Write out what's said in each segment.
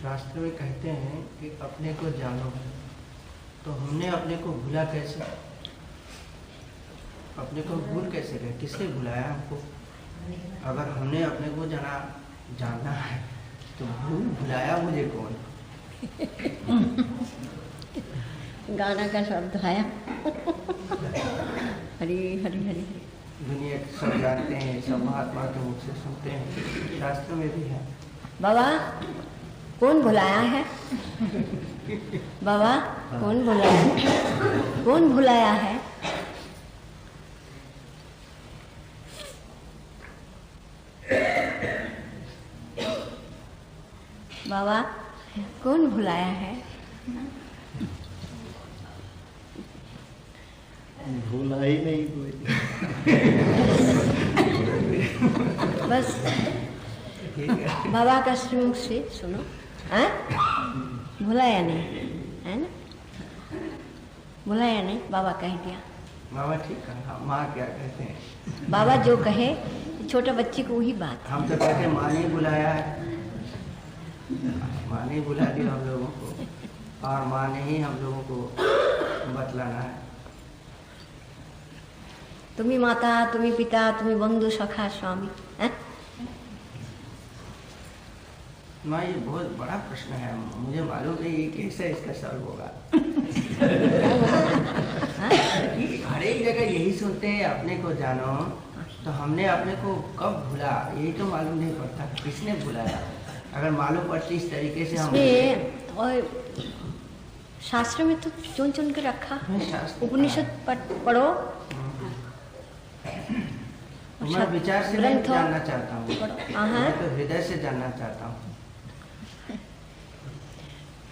शास्त्र में कहते हैं कि अपने को जानो, तो हमने अपने को भूला कैसे? अपने को भूल कैसे गए? किसने भुलाया हमको? अगर हमने अपने को जानना है तो भुलाया मुझे कौन? गाना का शब्द आया। हरी हरी हरी। दुनिया सब जानते हैं, सब महात्मा के मुख से सुनते हैं, शास्त्र में भी है। बाबा कौन भुलाया है? बाबा कौन भुलाया है? कौन भुलाया है? बाबा कौन भुलाया है? भूला ही नहीं कोई। बस बाबा का श्रीमुख से सुनो, हैं? भुलाया नहीं है ना? भुलाया नहीं, बाबा कह दिया। बाबा ठीक कहा। माँ क्या कहते हैं? बाबा जो कहे छोटे बच्चे को वही बात। हम तो कहते माँ ने बुलाया है, माँ ने बुला दिया हम लोगों को, और माँ ने ही हम लोगों को बतलाना है। तुम्ही माता, तुम्ही पिता, तुम्ही बंधु सखा स्वामी। माँ ये बहुत बड़ा प्रश्न है, मुझे मालूम नहीं ये कैसे इसका सॉल्व होगा। हर एक जगह यही सुनते हैं अपने को जानो, तो हमने अपने को कब भूला यही तो मालूम नहीं पड़ता, किसने भुलाया? अगर मालूम पड़ती इस तरीके से हम और शास्त्र में तो चुन चुन के रखा। उपनिषद पढ़ो। मैं विचार से नहीं जानना चाहता हूँ, मैं तो हृदय से जानना चाहता हूँ।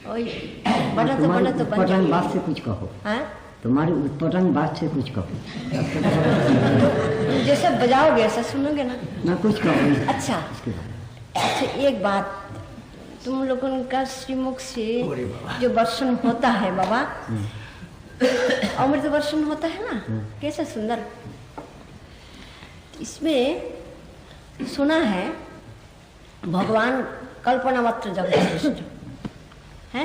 तुम्हारी उत्पटन बात से कुछ कहो। तुम्हारी उत्पटन बात से कुछ कहो। जैसे बजाओगे ऐसा सुनोगे ना? ना कुछ कहो। अच्छा एक बात, तुम लोगों का श्रीमुख से जो वर्षन होता है बाबा, अमृत वर्षन होता है ना, कैसा सुंदर। इसमें सुना है भगवान कल्पना मात्र जगत सृष्टि है,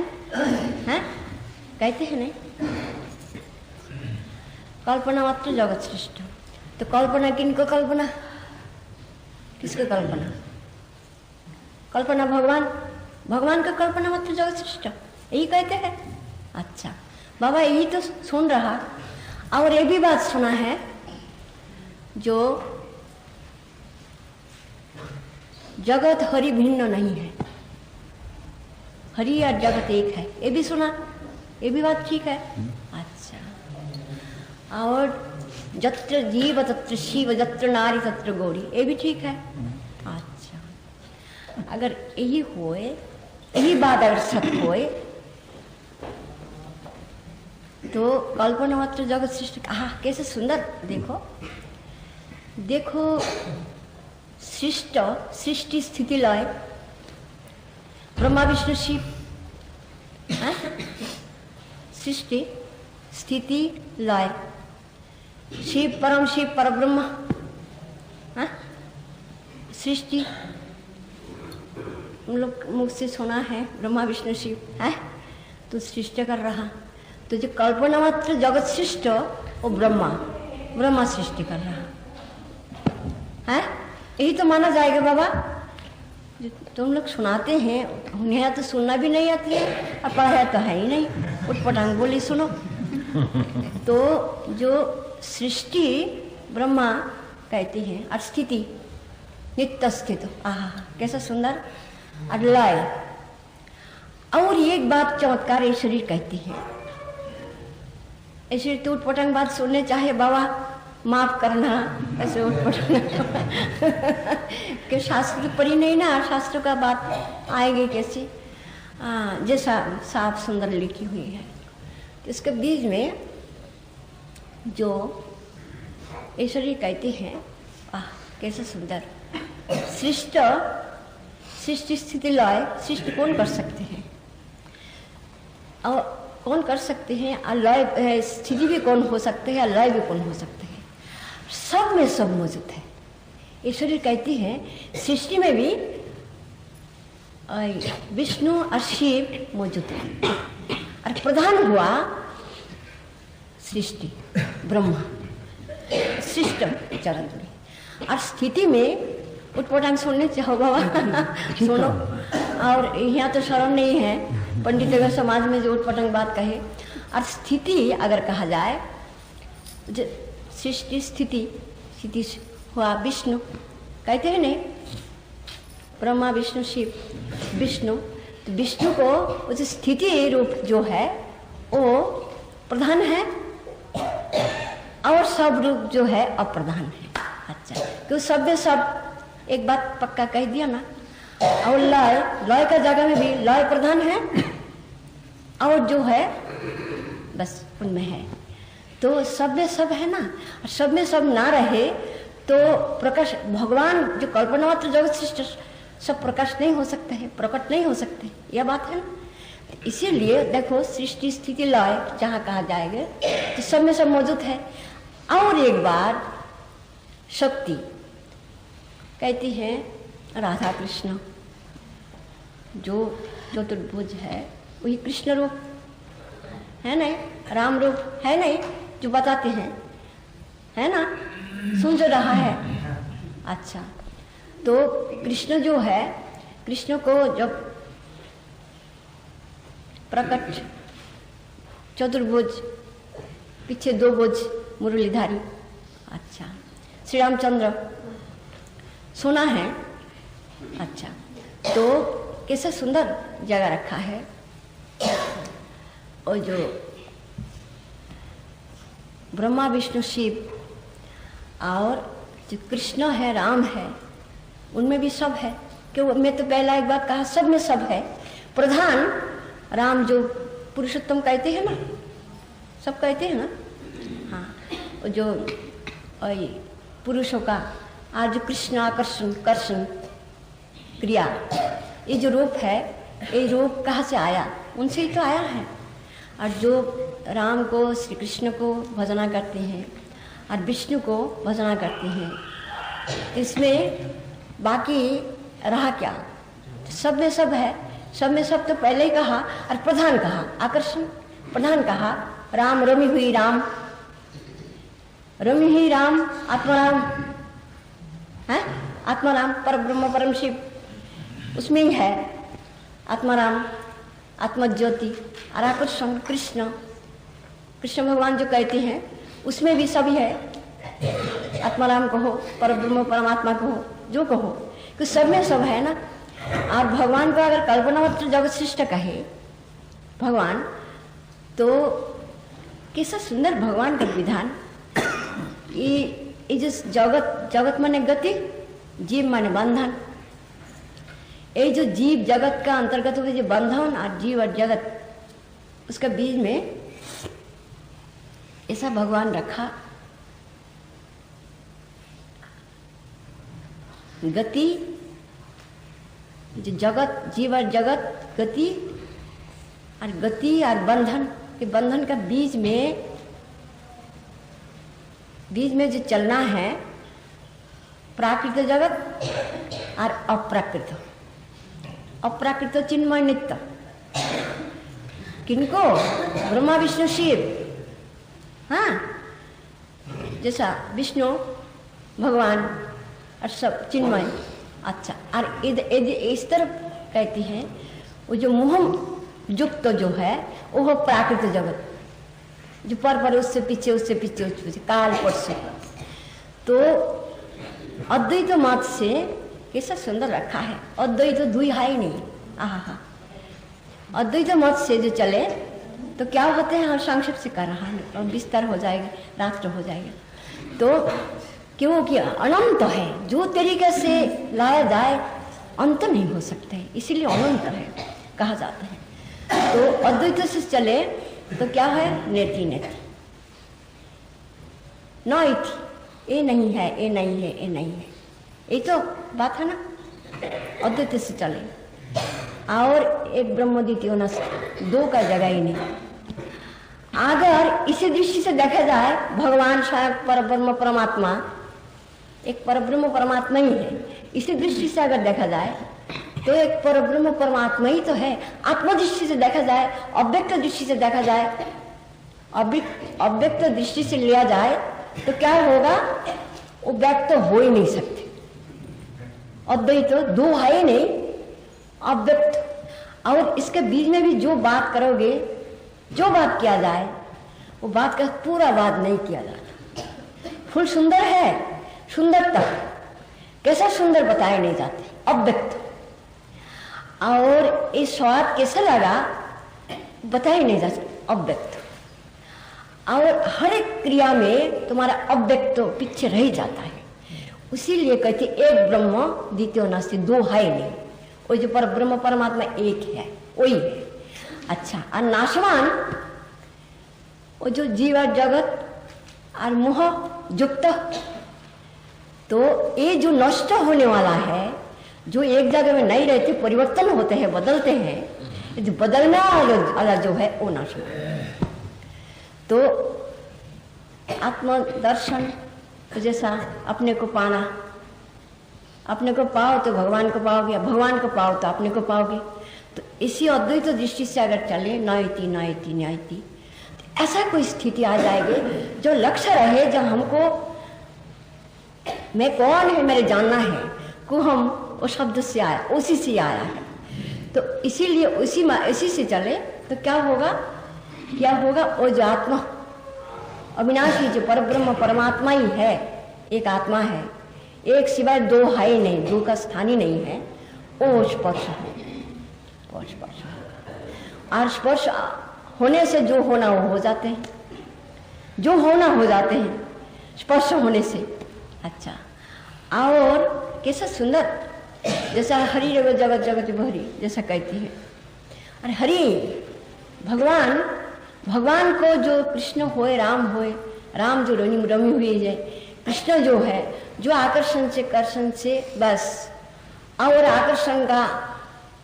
कहते हैं नहीं? कल्पना मात्र जगत सृष्टि। तो कल्पना किनको कल्पना? किसको कल्पना? कल्पना भगवान का कल्पना मात्र जगत सृष्टि, यही कहते हैं। अच्छा बाबा यही तो सुन रहा, और ये भी बात सुना है जो जगत हरि भिन्न नहीं है, हरि और जगत एक है, ये भी सुना, ये भी बात ठीक है। अच्छा और जत्र जीव तत्र शिव, जत्र नारी तत्र गौरी, ये भी ठीक है। अच्छा अगर यही होए, यही बात अगर सत्य होए, तो कल्पना मात्र जगत सृष्टि कैसे सुंदर। देखो सृष्टि स्थिति लय, ब्रह्मा विष्णु शिव, सृष्टि स्थिति लय, शिव पर ब्रह्म, सृष्टि हम लोग मुख से सुना है ब्रह्मा विष्णु शिव है, तो सृष्टि कर रहा। तो जो कल्पना मात्र जगत सृष्टि वो ब्रह्मा सृष्टि कर रहा है, यही तो माना जाएगा बाबा। जो तुम लोग सुनाते हैं उन्हें तो सुनना भी नहीं आती है, और पढ़ाया तो है ही नहीं, उठपटांग बोली सुनो। तो जो सृष्टि ब्रह्मा कहती है, और स्थिति नित्य स्थित, कैसा सुंदर। और लय, और एक बात चमत्कार ईश्वरी कहती है, ऐसे तो उठपटांग बात सुनने चाहे बाबा माफ करना, ऐसे कि शास्त्र पढ़ी नहीं ना, शास्त्र का बात आएगी कैसे? जैसा साफ सुंदर लिखी हुई है, तो इसके बीच में जो ईश्वरी कहते हैं, कैसा सुंदर। सृष्टि स्थिति लय, सृष्टि कौन कर सकते हैं, और कौन कर सकते हैं, और लय स्थिति भी कौन हो सकते हैं, लय भी कौन हो सकते हैं, सब में सब मौजूद है। ईश्वरी कहती है सृष्टि में भी विष्णु और शिव मौजूद है और प्रधान हुआ सृष्टि ब्रह्मा सृष्टम चरण में। और स्थिति में उटपटांग सुनने चाहो बाबा सुनो। और यहाँ तो शर्म नहीं है, पंडित अगर समाज में जो उटपटांग बात कहे। और स्थिति अगर कहा जाए, सृष्टि स्थिति हुआ विष्णु, कहते हैं नहीं ब्रह्मा विष्णु शिव विष्णु। तो विष्णु को उस स्थिति रूप जो है वो प्रधान है और सब रूप जो है अप्रधान है। अच्छा, क्यों शब्द सब एक बात पक्का कह दिया ना। और लय का जगह में भी लय प्रधान है और जो है बस उनमें है। तो सब में सब है ना, और सब में सब ना रहे तो प्रकाश भगवान जो कल्पना मात्र जगत सृष्टि सब प्रकाश नहीं हो सकते हैं, प्रकट नहीं हो सकते, यह बात है ना। इसीलिए देखो सृष्टि स्थिति लय जहाँ कहा जाएगा तो सब में सब मौजूद है। और एक बार शक्ति कहती है राधा कृष्ण, जो चतुर्भुज है वही कृष्ण रूप है नहीं, राम रूप है नहीं, जो बताते हैं है ना, सुन जो रहा है। अच्छा, तो कृष्ण जो है, कृष्ण को जब प्रकट चतुर्भुज पीछे दो भुज मुरलीधारी। अच्छा, श्री रामचंद्र सुना है। अच्छा, तो कैसे सुंदर जगह रखा है। और जो ब्रह्मा विष्णु शिव और जो कृष्ण है राम है उनमें भी सब है। क्यों, मैं तो पहला एक बात कहा सब में सब है। प्रधान राम जो पुरुषोत्तम कहते हैं ना, सब कहते हैं ना। हाँ, जो पुरुषों का आज जो कृष्ण आकर्षण कर्षण क्रिया ये जो रूप है, ये रूप कहाँ से आया, उनसे ही तो आया है। और जो राम को श्री कृष्ण को भजना करते हैं और विष्णु को भजना करते हैं, इसमें बाकी रहा क्या, सब में सब है। सब में सब तो पहले ही कहा और प्रधान कहा, आकर्षण प्रधान कहा। राम रमी हुई राम, रमी हुई राम आत्माराम है, आत्माराम पर ब्रह्म परम शिव उसमें ही है आत्माराम आत्मज्योति। और आकर्षण कृष्ण, कृष्ण भगवान जो कहते हैं उसमें भी सभी है। आत्माराम कहो, पर ब्रह्म परमात्मा कहो, जो कहो, कि सब में सब है ना। और भगवान को अगर कल्पना मात्र जगत सृष्ट कहे भगवान, तो कैसा सुंदर भगवान का विधान। ये जो जगत माने गति, जीव माने बंधन। ये जो जीव जगत का अंतर्गत हुए जो बंधन और जीव और जगत, उसका बीच में ऐसा भगवान रखा। गति जो जगत, जीव और जगत, गति और बंधन के बंधन का बीच में जो चलना है, प्राकृत जगत और अप्राकृत। अप्राकृत चिन्मय नित्य किनको, ब्रह्मा विष्णु शिव। हाँ, जैसा विष्णु भगवान और सब चिन्मय। अच्छा, और इस तरफ कहती है वो जो मोह युक्त जो है वो प्राकृत जगत, जो पर उससे पीछे काल परसों। तो अद्वैत मत से कैसा सुंदर रखा है। अद्वैत दुई है ही नहीं। आहा, अद्वैत मत से जो चले तो क्या होते हैं, हम संक्षेप से कर रहा है और विस्तार हो जाएगा, राष्ट्र हो जाएगा। तो क्योंकि अनंत है, जो तरीके से लाया जाए अंत नहीं हो सकते, इसीलिए अनंत है कहा जाता है। तो अद्वैत से चले तो क्या है, नेति नेति न इति, ये नहीं है, ये नहीं है, ये नहीं है, ये तो बात है ना। अद्वैत से चले और एक ब्रह्म द्वितीय न, दो का जगह ही नहीं। अगर इसी दृष्टि से देखा जाए, भगवान स्वयं परब्रह्म परमात्मा एक परब्रह्म परमात्मा ही है। इसी दृष्टि से अगर देखा जाए तो एक परब्रह्म परमात्मा ही तो है। आत्मदृष्टि से देखा जाए, अव्यक्त दृष्टि से देखा जाए, अव्यक्त दृष्टि से लिया जाए तो क्या होगा, वो व्यक्त तो हो ही नहीं सकते। अद्वैत तो दो है ही नहीं, अव्यक्त। और इसके बीच में भी जो बात करोगे, जो बात किया जाए, वो बात का पूरा बात नहीं किया जाता। फूल सुंदर है, सुंदरता कैसा सुंदर बताए नहीं जाते, अव्यक्त। और ये स्वाद कैसा लगा बताए नहीं जा सकते, अव्यक्त। और हर एक क्रिया में तुम्हारा अव्यक्त तो पीछे रह जाता है। उसीलिए कहते एक ब्रह्म द्वितीय नास्ति, दो है नहीं। वो जो पर ब्रह्म परमात्मा एक है, वही है। अच्छा, और नाशवान वो जो जीव जगत और मोह युक्त, तो ये जो नष्ट होने वाला है, जो एक जगह में नहीं रहते, परिवर्तन होते हैं, बदलते हैं, जो बदलना वाला जो है वो नाशवान। तो आत्मदर्शन जैसा अपने को पाना, अपने को पाओ तो भगवान को पाओगे, भगवान को पाओ तो अपने को पाओगे। तो इसी अद्वैत दृष्टि से अगर चले, नयति नयति न्यायति, तो ऐसा कोई स्थिति आ जाएगी जो लक्ष्य रहे, जो हमको मैं कौन है मेरे जानना है, को हम वो शब्द से आया, उसी से आया है। तो इसीलिए उसी से चले तो क्या होगा, वो जो आत्मा अविनाशी, जो परब्रह्म परमात्मा ही है, एक आत्मा है, एक सिवाय दो है ही नहीं, दो का स्थान ही नहीं है, वो स्पर्श है। और स्पर्श होने से जो होना वो हो जाते हैं, जो होना हो जाते हैं स्पर्श होने से। अच्छा, और कैसा सुंदर, जैसा हरि जगत जगत जगत भरी जैसा कहती है। अरे हरि भगवान को जो कृष्ण होए, राम जो रमी हुई है, कृष्ण जो है, जो आकर्षण से कर्षण से बस, और आकर्षण का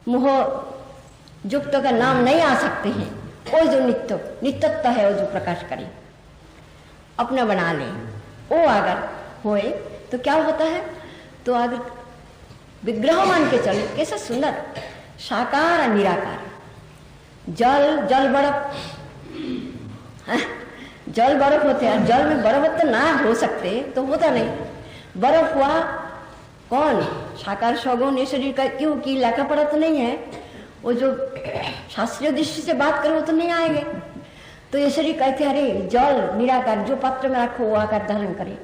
मोह युक्त का नाम नहीं आ सकते हैं। वो जो नित्यत्व है, वो जो प्रकाश करे, अपना बना ले, वो अगर होए तो क्या होता है, तो अगर विग्रह मान के चले, कैसा सुंदर साकार और निराकार, जल बर्फ, जल बर्फ होते हैं, जल में बर्फ तो ना हो सकते तो होता नहीं, बर्फ हुआ कौन, साकार सगुण, ये शरीर का क्यों की लेखा पड़ा तो नहीं है, वो जो शास्त्रीय दृष्टि से बात करो तो नहीं आएंगे। तो ये शरीर कहते हैं अरे जल निराकार, जो पात्र में रखो वो आकार धारण करे।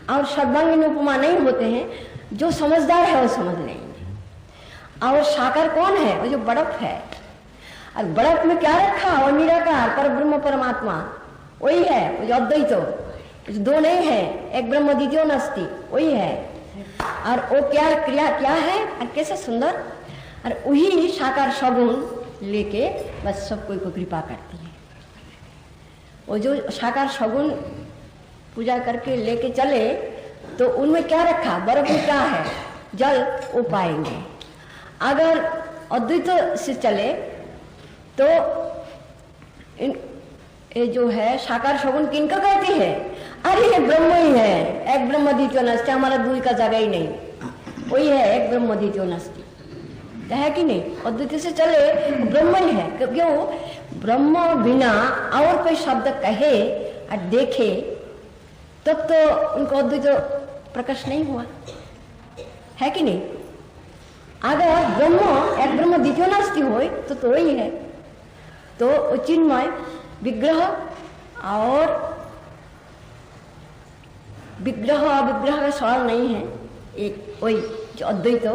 और सर्वांगीण उपमा नहीं होते हैं, जो समझदार है वो समझ लेंगे। और साकार कौन है, वो जो बर्फ है, और बर्फ में क्या रखा, वो निराकार पर ब्रह्म परमात्मा वही है, वो जो अद्वैत, दो नहीं है, एक ब्रह्म द्वितीय नास्ति, वही है। और वो क्या क्रिया क्या है, और कैसे सुंदर, और वही साकार सगुण लेके बस सब कोई को कृपा करती है। वो जो साकार सगुण पूजा करके लेके चले, तो उनमें क्या रखा, बर्फ में क्या है, जल, वो पाएंगे। अगर अद्वैत से चले तो ये जो है साकार सगुण किनका कहती है, अरे ये ब्रह्म ही है, एक ब्रह्म द्वितीय नास्ति, हमारा दूर का जगह ही नहीं, वही है एक ब्रह्म द्वितीय नास्ति, है कि नहीं। अद्वैत से चले ब्रह्म ही है, क्यों, ब्रह्म बिना और कोई शब्द कहे और देखे तब तो उनको अद्वैत प्रकाश नहीं हुआ, है कि नहीं। अगर ब्रह्म एक ब्रह्म द्वितीय नास्ति हो तो वही है, तो चिन्मय विग्रह और विग्रह का सवाल नहीं है, एक वही जो अद्वैत,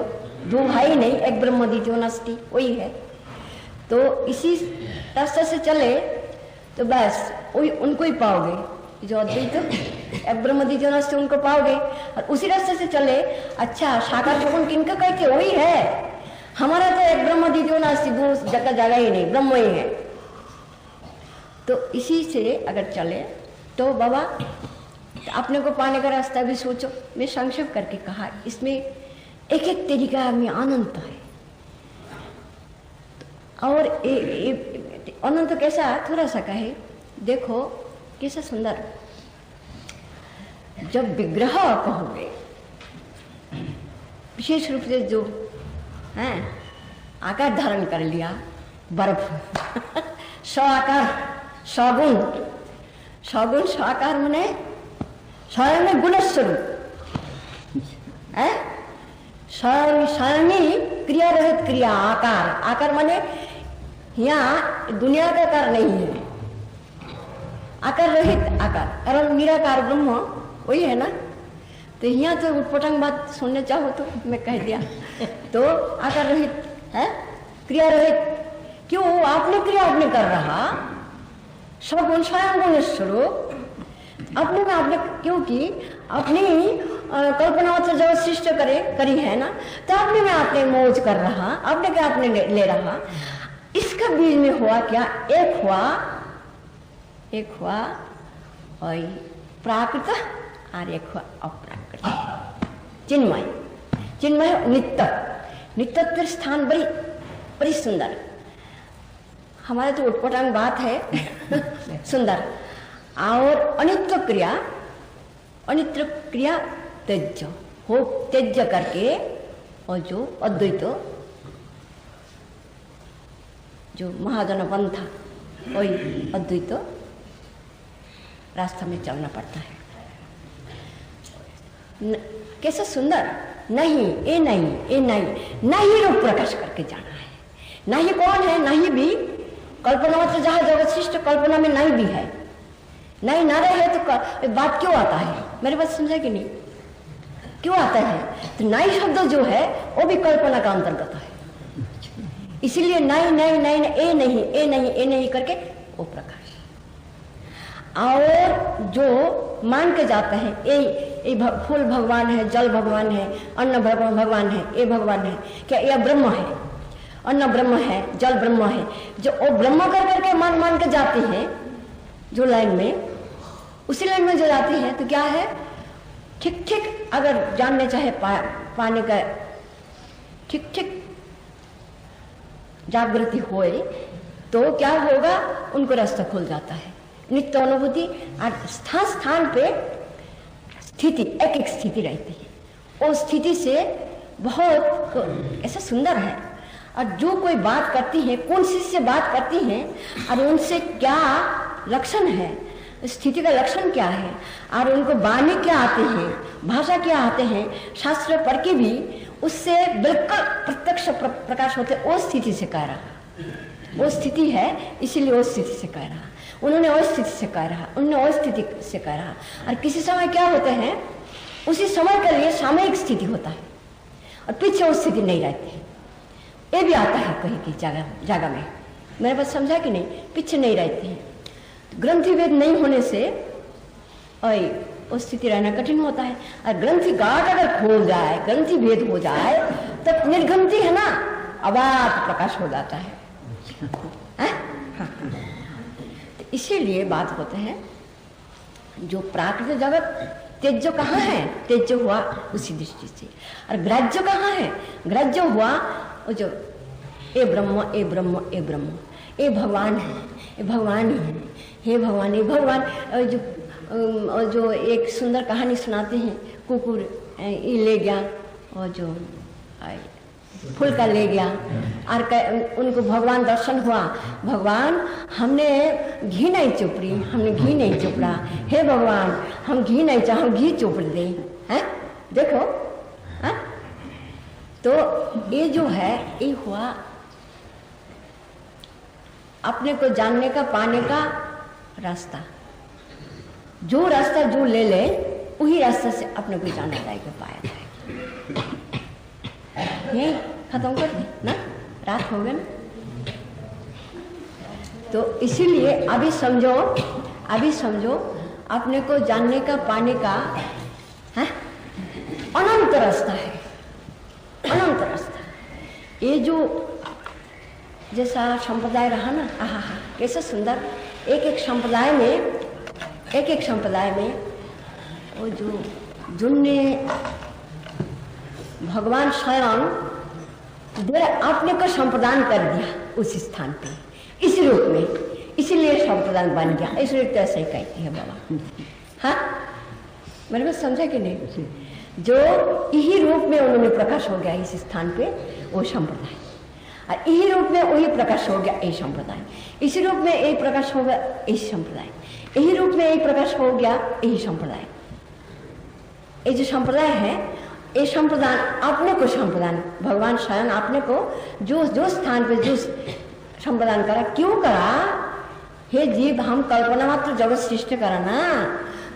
दो भाई नहीं, एक ब्रह्म द्वितीय नास्ति वही है। तो इसी रास्ते से चले तो बस वही उनको ही पाओगे, जो अद्वैत एक ब्रह्म द्वितीय नास्ति उनको पाओगे। और उसी रास्ते से चले, अच्छा साकार सगुण किनका कहते, वही है, हमारा तो एक ब्रह्म द्वितीय नास्ति, दूर जगह ही नहीं, ब्रह्म ही है। तो इसी से अगर चले तो बाबा तो अपने को पाने का रास्ता भी सोचो। मैं संक्षेप करके कहा, इसमें एक एक तरीका में अनंत है। और अनंत कैसा, थोड़ा सा कहे, देखो कैसा सुंदर, जब विग्रह कहोगे विशेष रूप से जो है आकार धारण कर लिया, बर्फ। स आकार, सगुण, सगुण स आकार मने स्वयं में गुण स्वरूप है। स्वयं क्रिया रहित क्रिया, आकार, आकार माने यहाँ दुनिया का आकार नहीं है, आकार रहित आकार, और निराकार ब्रह्म वही है ना। तो यहाँ तो उटपटांग बात सुनने चाहो तो मैं कह दिया। तो आकार रहित है, क्रिया रहित। क्यों? आपने क्रिया आपने कर रहा, सगुण स्वयं गुण स्वरूप अपने में आपने, क्योंकि अपनी कल्पना से जब सृष्टि करी है ना, तो अपने में आपने मौज कर रहा, अपने क्या आपने ले रहा। इसका बीच में हुआ क्या? एक हुआ और प्राकृत और एक हुआ अप्राकृत, चिन्मय। चिन्मय नित्य स्थान बड़ी सुंदर। हमारे तो उटपटांग बात है सुंदर। और अनित्य क्रिया त्यज्य हो, त्यज्य करके, और जो अद्वैत जो महाजन पंथ था, वही अद्वैत रास्ता में चलना पड़ता है। कैसा सुंदर। नहीं, ये नहीं रूप प्रकाश करके जाना है। नहीं कौन है? नहीं भी कल्पना मतलब जहाँ जगत सृष्टि कल्पना में नहीं भी है। नहीं ना रहे तो बात क्यों आता है? मेरी बात समझा कि नहीं? क्यों आता है? तो नहीं शब्द जो है वो भी कल्पना का अंतर्गत है। इसीलिए नहीं करके वो प्रकाश। और जो मान के जाते हैं ये फूल भगवान है, जल भगवान है, अन्न भगवान है, ये भगवान है, क्या यह ब्रह्म है? अन्न ब्रह्म है, जल ब्रह्म है। जो वो ब्रह्म कर करके मान के जाती है जो लाइन में, उसी लाइन में जो जाती है, तो क्या है? ठीक अगर जानने चाहे पाने का ठीक जागृति होए तो क्या होगा? उनको रास्ता खुल जाता है। नित्य अनुभूति और स्थान पे स्थिति, एक स्थिति रहती है। वो स्थिति से बहुत ऐसा सुंदर है। और जो कोई बात करती है, कौन सी से बात करती है और उनसे क्या लक्षण है, स्थिति का लक्षण क्या है, और उनको वाणी क्या आते हैं, भाषा क्या आते हैं, शास्त्र पढ़ के भी उससे बिल्कुल प्रत्यक्ष प्रकाश होते। वो स्थिति से कह रहा, वो स्थिति है, इसीलिए वो स्थिति से कह रहा। उन्होंने वो स्थिति से कह रहा, उन्होंने वो स्थिति से कह रहा। और किसी समय क्या होते हैं, उसी समय के लिए सामयिक स्थिति होता है और पीछे वो स्थिति नहीं रहती। ये भी आता है कहीं की जगह में। मेरे पास समझा कि नहीं? पीछे नहीं रहती है। तो ग्रंथि भेद नहीं होने से वो स्थिति रहना कठिन होता है। और ग्रंथि गाढ़ अगर खोल जाए, ग्रंथि भेद हो जाए, तब निर्ग्रंथि है ना, अबाध प्रकाश हो जाता है। हाँ। तो इसीलिए बात होते हैं जो प्राकृतिक जगत तेज कहाँ है? तेज हुआ उसी दृष्टि से। और ग्राह्य कहाँ है? ग्राह्य हुआ वो जो ए ब्रह्म, ए ब्रह्म, ए ब्रह्म, ए भगवान है, ए भगवान ही है, हे भगवान, हे भगवान। जो एक सुंदर कहानी सुनाते हैं, कुकुर ये ले गया और जो फूल का ले गया, और उनको भगवान दर्शन हुआ। भगवान हमने घी नहीं चोपड़ी, हमने घी नहीं चोपड़ा, हे भगवान हम घी नहीं चाह, हम घी चोपड़ दे हैं, देखो है? तो ये जो है ये हुआ अपने को जानने का, पाने का रास्ता। जो रास्ता जो ले ले वही रास्ता से अपने को जाना जाएगा, पाया जाएगा। ये खत्म कर दे ना, रात हो गया ना। तो इसीलिए अभी समझो अपने को जानने का, पाने का है अनंत रास्ता है, अनंत रास्ता। ये जो जैसा संप्रदाय रहा ना, आहा कैसा सुंदर। एक संप्रदाय में वो जो जिनने भगवान स्वयं अपने को संप्रदान कर दिया उस स्थान पे, इस रूप में, इसीलिए संप्रदान बन गया। इस रूप ऐसे ही कहती है बाबा। हाँ, मेरे को समझा कि नहीं? जो यही रूप में उन्होंने प्रकाश हो गया इस स्थान पे, वो संप्रदाय। और यही रूप में वही प्रकाश हो गया यही संप्रदाय, इसी रूप में यही प्रकाश हो गया यही संप्रदाय, यही रूप में यही प्रकाश हो गया यही संप्रदाय। ये जो संप्रदाय है ये संप्रदान अपने को संप्रदान भगवान स्वयं अपने को जो स्थान पे जो संप्रदान करा, क्यों करा? हे जीव, हम कल्पना मात्र जगत सृष्टि करा ना,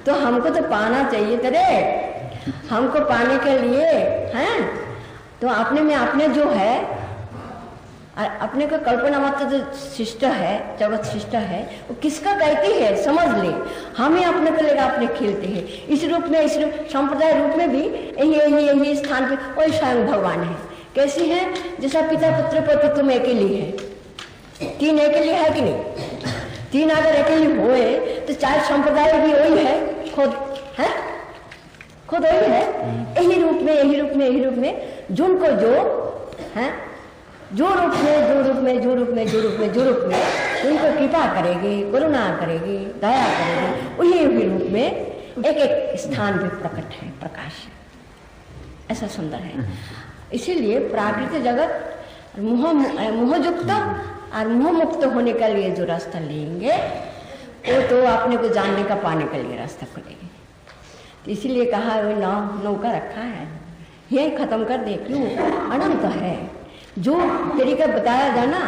तो हमको तो पाना चाहिए तेरे, हमको पाने के लिए हैं तो अपने में अपने जो है अपने को कल्पना मात्र जो शिष्ट है जगत शिष्ट है वो किसका कहती है समझ ले। हम ही अपने को लेकर अपने खेलते हैं इस रूप में, इस संप्रदाय रूप में भी यही स्थान पे वही स्वयं भगवान है। कैसी है? जैसा पिता पुत्र पति तुम अकेली है, तीन अकेली है कि नहीं? तीन अगर अकेली होए तो चाहे संप्रदाय भी वही है, खुद है, खुद वही है। यही रूप में यही रूप में यही रूप में जिनको जो है जो रूप में उनको कृपा करेगी, करुणा करेगी, दया करेगी, वही रूप में एक एक स्थान पे प्रकट है, प्रकाश है। ऐसा सुंदर है। इसीलिए प्राकृतिक जगत मोहयुक्त और मोह मुक्त होने के लिए जो रास्ता लेंगे वो तो अपने को जानने का पाने के लिए रास्ता खुलेंगे। तो इसीलिए कहा वो नौका रखा है, यही खत्म कर दे। क्यों? अनंत है, जो तरीका बताया जाना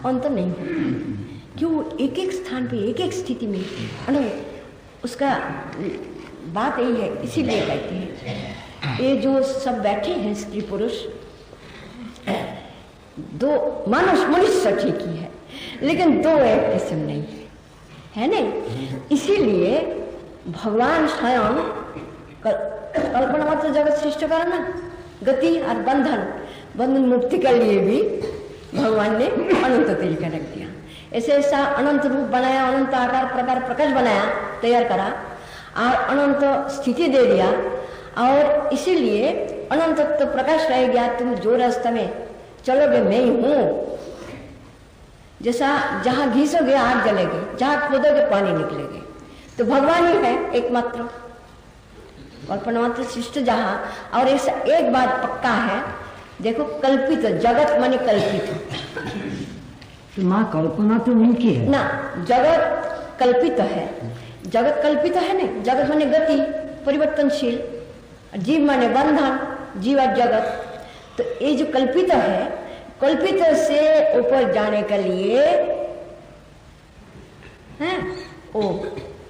अंत नहीं होता। क्यों? एक एक स्थान पे एक एक स्थिति में अनंत, उसका बात यही है। इसीलिए कहते हैं ये जो सब बैठे हैं स्त्री पुरुष, दो मनुष्य ठीक ही है लेकिन दो एक किस्म नहीं है नहीं। इसीलिए भगवान स्वयं कल्पना मात्र जगत सृष्ट करना, गति और बंधन मुक्ति के लिए भी भगवान ने अनंत तरीका रख दिया। ऐसे ऐसा अनंत रूप बनाया, अनंत आकार प्रकार प्रकाश बनाया, तैयार करा और अनंत स्थिति दे दिया। और इसीलिए अनंत तो प्रकाश रह गया। तुम जो रास्ते में चलोगे मैं ही हूँ। जैसा जहाँ घिसोगे आग जलेगी, जहाँ खोदोगे पानी निकलेगी। तो भगवान ही है एकमात्र, कल्पना मात्र सृष्टि जहाँ। और ऐसा एक बात पक्का है, देखो कल्पित जगत माने कल्पित तो माँ कल्पना तो उनकी है ना, जगत कल्पित है, जगत कल्पित है ना। जगत माने गति परिवर्तनशील, जीव माने बंधन, जीव और जगत। तो ये जो कल्पित है, कल्पित से ऊपर जाने के लिए है ओ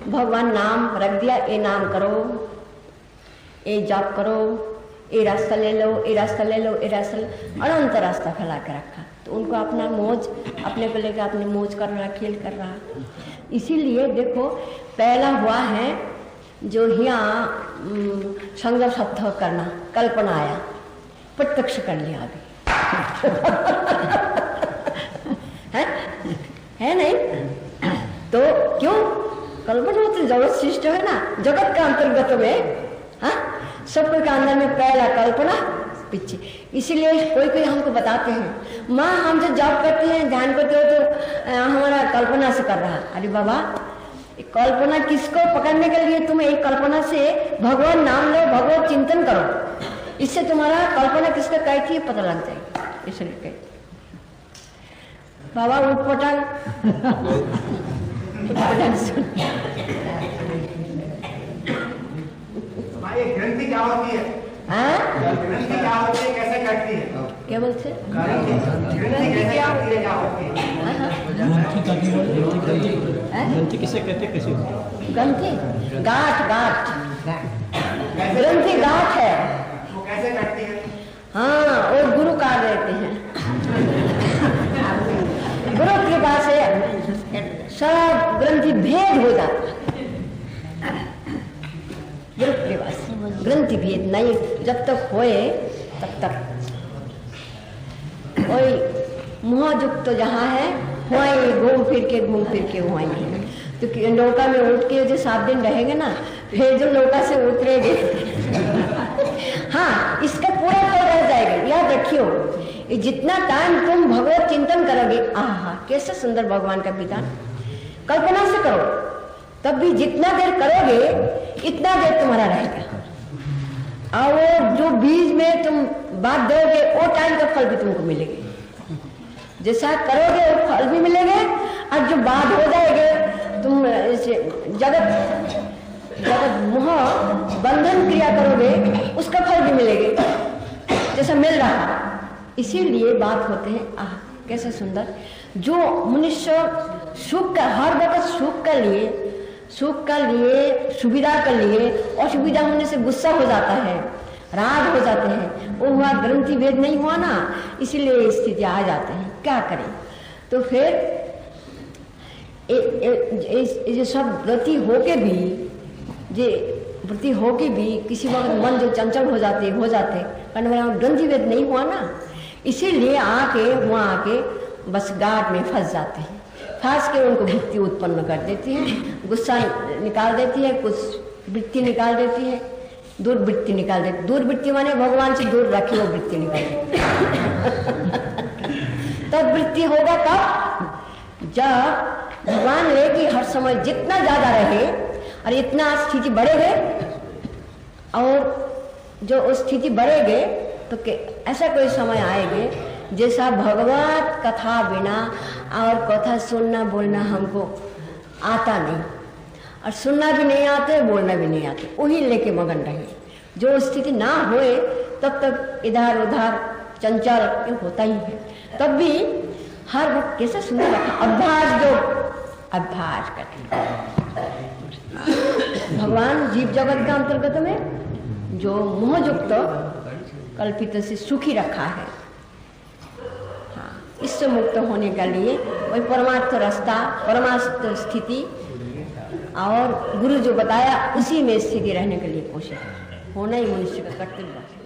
भगवान नाम रख दिया। ये नाम करो, ये जाप करो, ये रास्ता ले लो, ये रास्ता ले लो, ये रास्ता अनंत रास्ता फैला के रखा। तो उनको अपना मौज, अपने को लेकर अपने मौज कर रहा, खेल कर रहा। इसीलिए देखो पहला हुआ है जो यहाँ संगम शब्द करना, कल्पना आया, प्रत्यक्ष कर लिया अभी है नहीं? तो क्यों? कल्पना मतलब जगत सृष्ट है ना, जगत का अंतर्गत में सबको के अंदर में पहला कल्पना पीछे। इसीलिए कोई हमको बताते हैं माँ हम जो जॉब करते हैं ध्यान करते हो तो हमारा कल्पना से कर रहा। अरे बाबा कल्पना किसको पकड़ने के लिए? तुम एक कल्पना से भगवान नाम लो, भगवत चिंतन करो, इससे तुम्हारा कल्पना किसका कहती है पता लग जाएगा। इसलिए बाबा उठपटांग ग्रंथि क्या होती है? ग्रंथि क्या होती है, कैसे कटती है? क्या बोलते? ग्रंथि क्या होती है, क्या होती है? ग्रंथि किसे कहते हैं? कैसे ग्रंथि? गांठ ग्रंथि गांठ है। वो कैसे कटती है? हाँ, वो गुरु काट देते हैं। गुरु कृपा से सब ग्रंथि भेद हो जाता। गुरु कृपा से ग्रंथि भेद नहीं, जब तक होए तब तक वही मुहयुक्त तो जहाँ है वहीं घूम फिर के वहीं। तो नौका में उठ के जो 7 दिन रहेंगे ना, फिर जो नौका से उतरेंगे हाँ इसका पूरा तो रह जाएगा। याद रखियो जितना टाइम तुम भगवत चिंतन करोगे, आहा कैसे सुंदर भगवान का विधान, कल्पना से करो तब भी जितना देर करोगे इतना देर तुम्हारा रहेगा। और वो जो बीज में तुम बात दोगे वो टाइम का फल भी तुमको मिलेगा। जैसा करोगे वो फल भी मिलेंगे, और जो बाद हो जाएंगे तुम जगत मोह बंधन क्रिया करोगे उसका फल भी मिलेगा जैसा मिल रहा। इसीलिए बात होते हैं, आह कैसे सुंदर, जो मनुष्य सुख का हर वक्त सुख के लिए सुविधा के लिए असुविधा होने से गुस्सा हो जाता है, राग हो जाते हैं, वो हुआ ग्रंथि भेद नहीं हुआ ना, इसीलिए स्थिति आ जाते हैं। क्या करें? तो फिर ये सब व्रति होके भी किसी वक्त मन जो चंचल हो जाते ग्रंथि भेद नहीं हुआ ना, इसीलिए वहाँ आके बस गाढ़ में फंस जाते हैं, फंस के उनको वृत्ति उत्पन्न कर देती है, गुस्सा निकाल देती है, कुछ वृत्ति निकाल देती है, दुर्वृत्ति निकाल देती। दुर्वृत्ति माने भगवान से दूर रखी वो वृत्ति निकाल देती। तब वृत्ति होगा कब? जब भगवान लेगी हर समय जितना ज्यादा रहे और इतना स्थिति बढ़ेगे, और जो उस स्थिति बढ़ेगे तो ऐसा कोई समय आएगा जैसा भगवत कथा बिना और कथा सुनना बोलना हमको आता नहीं, और सुनना भी नहीं आते, बोलना भी नहीं आते, वही लेके मगन रहे। जो स्थिति ना होए तब तक इधर उधर चंचल होता ही है। तब भी हर वक्त कैसे सुंदर रखा अभ्यास करते भगवान जीव जगत का अंतर्गत में जो मोहयुक्त कल्पित से सुखी रखा है, हाँ, इससे मुक्त होने के लिए वही परमार्थ रास्ता, परमार्थ स्थिति और गुरु जो बताया उसी में स्थिति रहने के लिए कोशिश होना ही मनुष्य का कर्तव्य है।